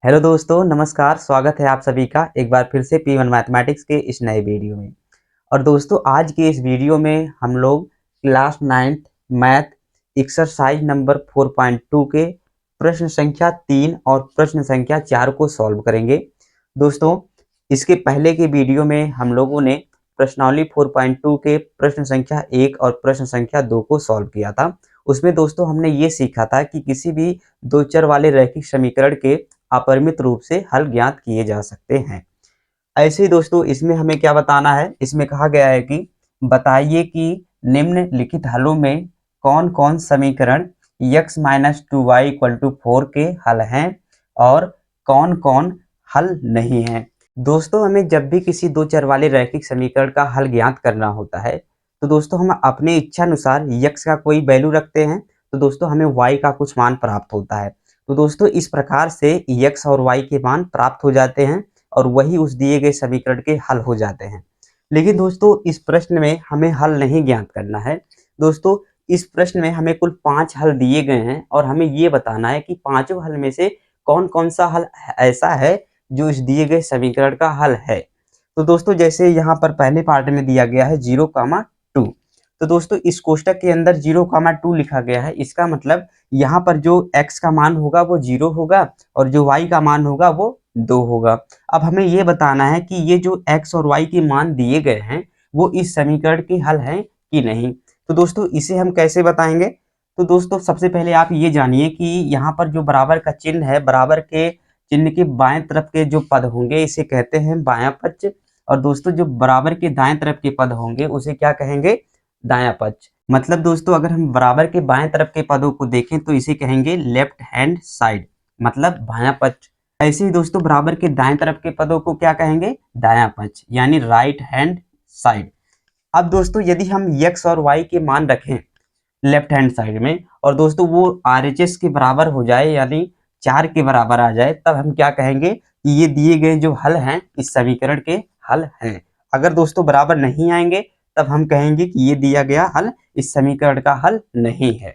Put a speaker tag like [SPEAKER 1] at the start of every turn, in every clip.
[SPEAKER 1] Hello दोस्तों, नमस्कार। स्वागत है आप सभी का एक बार फिर से P1 मैथमेटिक्स के इस नए वीडियो में। और दोस्तों, आज के इस वीडियो में हम लोग class 9th math exercise number 4.2 के प्रश्न संख्या 3 और प्रश्न संख्या 4 को सॉल्व करेंगे। दोस्तों, इसके पहले के वीडियो में हम लोगों ने प्रश्नावली 4.2 के प्रश्न संख्या 1 और प्रश्न संख्या 2 को सॉल्व किया था। उसमें दोस्तों हमने ये सीखा था कि किसी भी दो चर वाले रैखिक समीकरण के अपरिमित रूप से हल ज्ञात किए जा सकते हैं। ऐसे ही दोस्तों, इसमें हमें क्या बताना है, इसमें कहा गया है कि बताइए कि निम्नलिखित हलों में कौन कौन समीकरण x - 2y = 4 के हल हैं और कौन कौन हल नहीं है। दोस्तों, हमें जब भी किसी दो चर वाले रैखिक समीकरण का हल ज्ञात करना होता है तो दोस्तों हम अपने इच्छा अनुसार x का कोई वैल्यू रखते हैं तो दोस्तों हमें y का कुछ मान प्राप्त होता है। तो दोस्तों, इस प्रकार से x और y के मान प्राप्त हो जाते हैं और वही उस दिए गए समीकरण के हल हो जाते हैं। लेकिन दोस्तों, इस प्रश्न में हमें हल नहीं ज्ञात करना है। दोस्तों, इस प्रश्न में हमें कुल 5 हल दिए गए हैं और हमें ये बताना है कि पांचों हल में से कौन कौन सा हल ऐसा है जो इस दिए गए समीकरण का हल है। तो दोस्तों, जैसे यहाँ पर पहले पार्ट में दिया गया है 0,2। तो दोस्तों, इस कोष्टक के अंदर 0,2 लिखा गया है। इसका मतलब यहाँ पर जो x का मान होगा वो 0 होगा और जो y का मान होगा वो 2 होगा। अब हमें ये बताना है कि ये जो x और y के मान दिए गए हैं वो इस समीकरण के हल हैं कि नहीं। तो दोस्तों, इसे हम कैसे बताएंगे? तो दोस्तों, सबसे पहले आप ये जानिए कि यहाँ पर जो बराबर का चिन्ह है, बराबर के चिन्ह के बाएं तरफ के जो पद होंगे इसे कहते हैं बायां पक्ष। और दोस्तों, जो बराबर के दाएं तरफ के पद होंगे उसे क्या कहेंगे? दायां पक्ष। मतलब दोस्तों, अगर हम बराबर के बाएं तरफ के पदों को देखें तो इसे कहेंगे लेफ्ट हैंड साइड, मतलब बायां पक्ष। ऐसे ही दोस्तों, बराबर के दाएं तरफ के पदों को क्या कहेंगे? दायां पक्ष, यानी राइट हैंड साइड। अब दोस्तों, यदि हम x और y के मान रखें लेफ्ट हैंड साइड में और दोस्तों वो RHS के बराबर हो जाए, यानी 4 के बराबर आ जाए, तब हम क्या कहेंगे कि ये दिए गए जो हल हैं इस समीकरण के हल हैं। अगर दोस्तों बराबर नहीं आएंगे तब हम कहेंगे कि ये दिया गया हल इस समीकरण का हल नहीं है।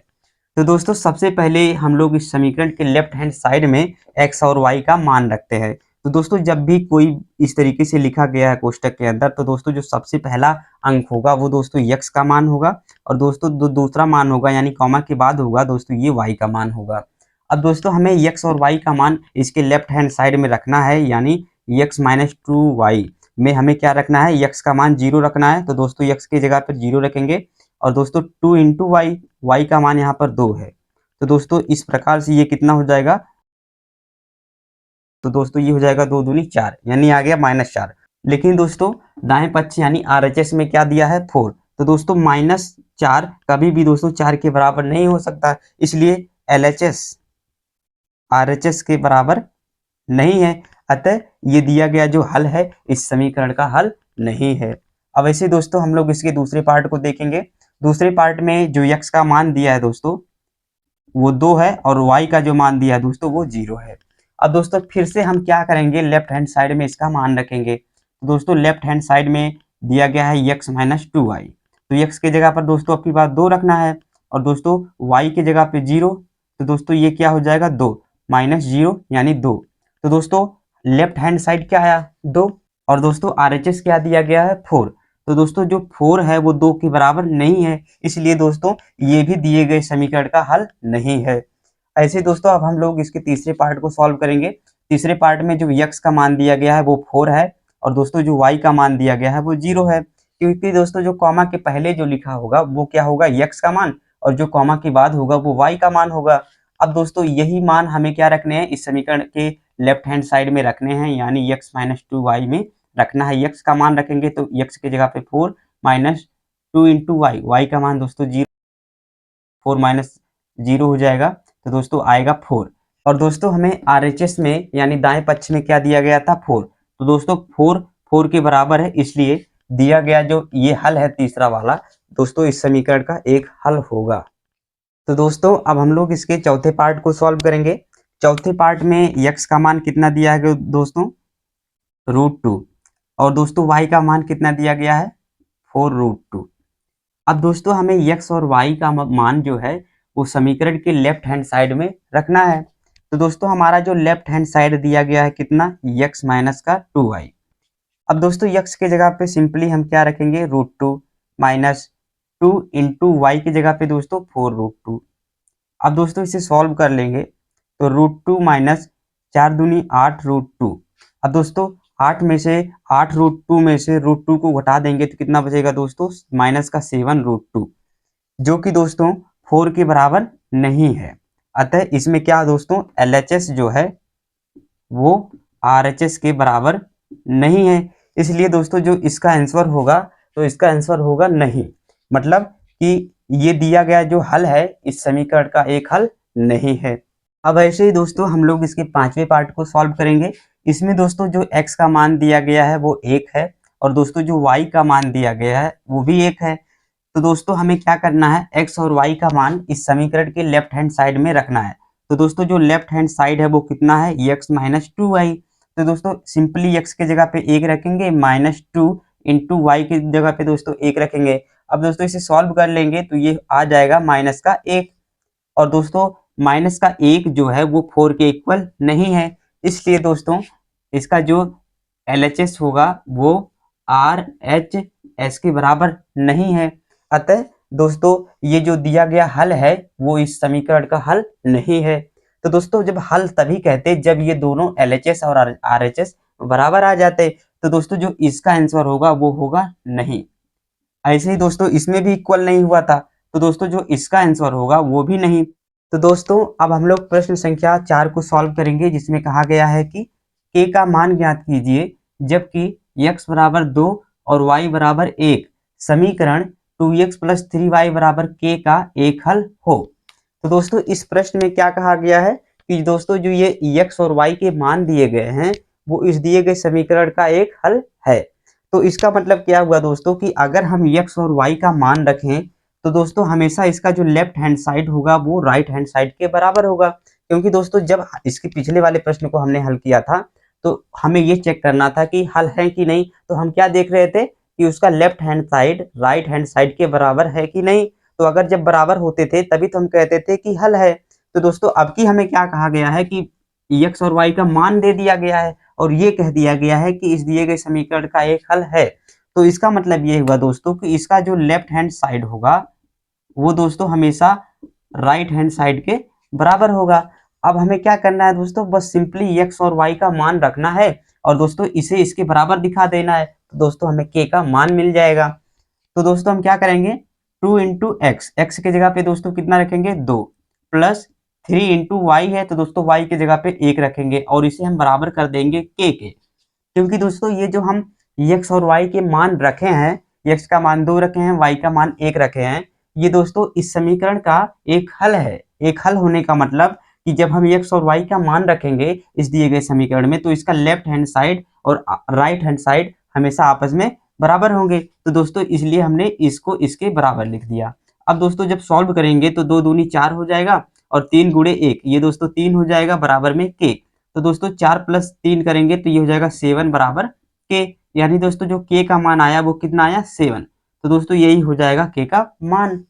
[SPEAKER 1] तो दोस्तों, सबसे पहले हम लोग इस समीकरण के लेफ्ट हैंड साइड में x और y का मान रखते हैं। तो दोस्तों, जब भी कोई इस तरीके से लिखा गया है कोष्टक के अंदर तो दोस्तों जो सबसे पहला अंक होगा वो दोस्तों x का मान होगा और दोस्तों दूसरा मान होगा, यानी कॉमा के बाद होगा दोस्तों, ये y का मान होगा। अब दोस्तों, हमें x और y का मान इसके लेफ्ट हैंड साइड में रखना है, यानी x - 2y में हमें क्या रखना है? x का मान 0 रखना है। तो दोस्तों, x की जगह पर 0 रखेंगे और दोस्तों 2 × y, y का मान यहाँ पर 2 है। तो दोस्तों, इस प्रकार से ये कितना हो जाएगा? तो दोस्तों, ये हो जाएगा 2 दूनी 4, यानी आ गया -4। लेकिन दोस्तों, दाएं पक्ष यानी RHS में क्या दिया है? 4। तो दोस्तों, -4 कभी भी दोस्तों 4 के बराबर नहीं हो सकता, इसलिए LHS RHS के बराबर नहीं है। अतः ये दिया गया जो हल है इस समीकरण का हल नहीं है। अब ऐसे दोस्तों हम लोग इसके दूसरे पार्ट को देखेंगे। दूसरे पार्ट में जो x का मान दिया है दोस्तों वो 2 है और y का जो मान दिया है दोस्तों वो 0 है। अब दोस्तों, फिर से हम क्या करेंगे? लेफ्ट हैंड साइड में इसका मान रखेंगे। तो दोस्तों, लेफ्ट हैंड साइड में दिया गया है x - 2y। तो x की जगह पर दोस्तों आपकी बात 2 रखना है और दोस्तों y की जगह पे 0। तो दोस्तों ये क्या हो जाएगा? 2 -0 यानी 2। तो दोस्तों, लेफ्ट हैंड साइड क्या आया? 2 और दोस्तों RHS क्या दिया गया है? 4। तो दोस्तों, जो 4 है वो 2 के बराबर नहीं है, इसलिए दोस्तों ये भी दिए गए समीकरण का हल नहीं है। ऐसे दोस्तों, अब हम लोग इसके तीसरे पार्ट को सॉल्व करेंगे। तीसरे पार्ट में जो x का मान दिया गया है वो 4 है और दोस्तों जो y का मान दिया गया है वो 0 है, क्योंकि दोस्तों जो कॉमा के पहले जो लिखा होगा वो क्या होगा? x का मान, और जो कॉमा के बाद होगा वो y का मान होगा। अब दोस्तों, यही मान हमें क्या रखने हैं? इस समीकरण के लेफ्ट हैंड साइड में रखने हैं, यानी x - 2y में रखना है। x का मान रखेंगे तो x की जगह पे 4 - 2 × y, y का मान दोस्तों 0, 4 - 0 हो जाएगा। तो दोस्तों आएगा 4। और दोस्तों, हमें RHS में यानी दाएं पक्ष में क्या दिया गया था? 4। तो दोस्तों 4 के बराबर है, इसलिए दिया गया जो ये हल है तीसरा वाला दोस्तों इस समीकरण का एक हल होगा। तो दोस्तों, अब हम लोग इसके चौथे पार्ट को सॉल्व करेंगे। चौथे पार्ट में x का मान कितना दिया है दोस्तों? √2। और दोस्तों y का मान कितना दिया गया है? 4√2। अब दोस्तों, हमें x और y का मान जो है वो समीकरण के लेफ्ट हैंड साइड में रखना है। तो दोस्तों हमारा जो लेफ्ट हैंड साइड दिया गया है कितना, x माइनस का 2y। अब दोस्तों x की जगह पे सिंपली हम क्या रखेंगे, √2 माइनस 2 इंटू वाई की जगह पे दोस्तों 4√2। अब दोस्तों इसे सॉल्व कर लेंगे तो √2 माइनस 4 दूनी 8√2। अब दोस्तों 8 में से √2 को घटा देंगे तो कितना बचेगा दोस्तों, माइनस का 7√2, जो कि दोस्तों 4 के बराबर नहीं है। अतः इसमें क्या दोस्तों, LHS जो है वो RHS के बराबर नहीं है। इसलिए दोस्तों जो इसका आंसर होगा, तो इसका आंसर होगा नहीं, मतलब कि ये दिया गया जो हल है इस समीकरण का एक हल नहीं है। अब ऐसे ही दोस्तों हम लोग इसके पांचवें पार्ट को सॉल्व करेंगे। इसमें दोस्तों जो x का मान दिया गया है वो 1 है, और दोस्तों जो y का मान दिया गया है वो भी 1 है। तो दोस्तों हमें क्या करना है, x और y का मान इस समीकरण के लेफ्ट हैंड साइड में रखना है। तो दोस्तों जो लेफ्ट हैंड साइड है वो कितना है, x माइनस 2y। तो दोस्तों सिंपली x की जगह पे 1 रखेंगे, -2 इंटू वाई की जगह पे दोस्तों 1 रखेंगे। अब दोस्तों इसे सॉल्व कर लेंगे तो ये आ जाएगा माइनस का 1। और दोस्तों माइनस का 1 जो है वो 4 के इक्वल नहीं है, इसलिए दोस्तों इसका जो LHS होगा वो RHS के बराबर नहीं है। अतः दोस्तों ये जो दिया गया हल है वो इस समीकरण का हल नहीं है। तो दोस्तों जब हल तभी कहते जब ये दोनों LHS और RHS बराबर आ जाते, तो दोस्तों जो इसका आंसर होगा वो होगा नहीं। ऐसे ही दोस्तों इसमें भी इक्वल नहीं हुआ था, तो दोस्तों जो इसका आंसर होगा वो भी नहीं। तो दोस्तों अब हम लोग प्रश्न संख्या 4 को सॉल्व करेंगे, जिसमें कहा गया है कि k का मान ज्ञात कीजिए जबकि x बराबर 2 और y बराबर 1 समीकरण 2x प्लस 3y बराबर k का एक हल हो। तो दोस्तों इस प्रश्न में क्या कहा गया है कि दोस्तों जो ये x और y के मान दिए गए हैं वो इस दिए गए समीकरण का एक हल है। तो इसका मतलब क्या हुआ दोस्तों कि अगर हम x और y का मान रखें तो दोस्तों हमेशा इसका जो लेफ्ट हैंड साइड होगा वो राइट हैंड साइड के बराबर होगा। क्योंकि दोस्तों जब इसके पिछले वाले प्रश्न को हमने हल किया था तो हमें ये चेक करना था कि हल है कि नहीं, तो हम क्या देख रहे थे कि उसका left hand side right hand side के बराबर है कि नहीं। तो अगर जब बराबर होते थे तभी तो हम कहते थे कि हल है। तो दोस्तों अब की हमें क्या कहा गया है कि x और y का मान दे दिया गया है और ये कह दिया गया है कि इस दिए गए समीकरण का एक हल है। तो इसका मतलब ये हुआ दोस्तों कि इसका जो लेफ्ट हैंड साइड होगा वो दोस्तों हमेशा राइट हैंड साइड के बराबर होगा। अब हमें क्या करना है दोस्तों, बस सिंपली x और y का मान रखना है और दोस्तों इसे इसके बराबर दिखा देना है, तो दोस्तों हमें k का मान मिल जाएगा। तो दोस्तों हम क्या करेंगे, 2 इंटू एक्स, एक्स की जगह पे दोस्तों कितना रखेंगे 2, प्लस 3 इंटू वाई है तो दोस्तों y की जगह पे 1 रखेंगे और इसे हम बराबर कर देंगे k के। क्योंकि दोस्तों ये जो हम x और y के मान रखे हैं, x का मान 2 रखे हैं, y का मान 1 रखे हैं, ये दोस्तों इस समीकरण का एक हल है। एक हल होने का मतलब कि जब हम x और y का मान रखेंगे इस दिए गए समीकरण में तो इसका लेफ्ट हैंड साइड और राइट हैंड साइड हमेशा आपस में बराबर होंगे। तो दोस्तों इसलिए हमने इसको इसके बराबर लिख दिया। अब दोस्तों जब सॉल्व करेंगे तो 2 दूनी 4 हो जाएगा और 3 गुणे 1 ये दोस्तों 3 हो जाएगा बराबर में k। तो दोस्तों 4 प्लस 3 करेंगे तो ये हो जाएगा 7 बराबर k। यानी दोस्तों जो k का मान आया वो कितना आया 7। तो दोस्तों यही हो जाएगा k का मान।